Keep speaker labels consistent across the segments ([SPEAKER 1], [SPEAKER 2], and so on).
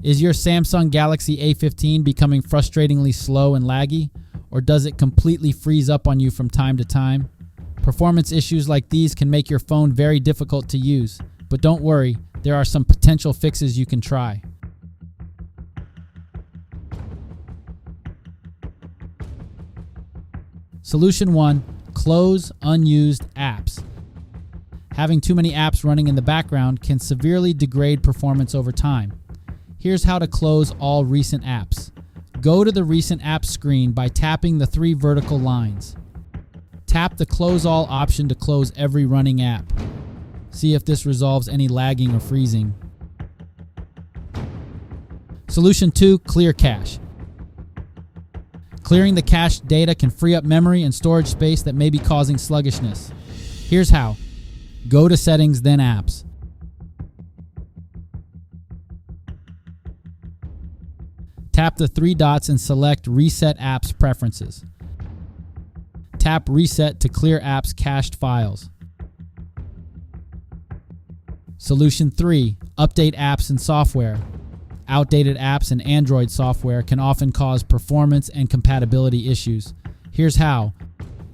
[SPEAKER 1] Is your Samsung Galaxy A15 becoming frustratingly slow and laggy? Or does it completely freeze up on you from time to time? Performance issues like these can make your phone very difficult to use, but don't worry, there are some potential fixes you can try. Solution 1. Close unused apps. Having too many apps running in the background can severely degrade performance over time. Here's how to close all recent apps. Go to the Recent Apps screen by tapping the 3 vertical lines. Tap the Close All option to close every running app. See if this resolves any lagging or freezing. Solution 2. Clear cache. Clearing the cached data can free up memory and storage space that may be causing sluggishness. Here's how. Go to Settings, then Apps. Tap the 3 dots and select Reset Apps Preferences. Tap Reset to clear apps' cached files. Solution 3. Update apps and software. Outdated apps and Android software can often cause performance and compatibility issues. Here's how.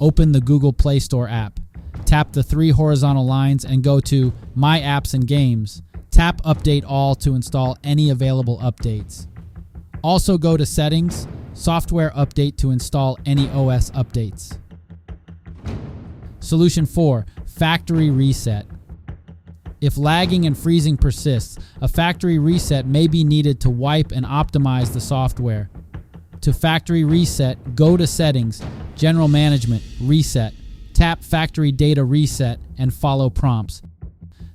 [SPEAKER 1] Open the Google Play Store app. Tap the 3 horizontal lines and go to My Apps and Games. Tap Update All to install any available updates. Also go to Settings, Software Update to install any OS updates. Solution 4. Factory Reset. If lagging and freezing persists, a factory reset may be needed to wipe and optimize the software. To factory reset, go to Settings, General Management, Reset. Tap Factory Data Reset and follow prompts.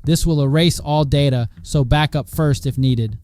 [SPEAKER 1] This will erase all data, so back up first if needed.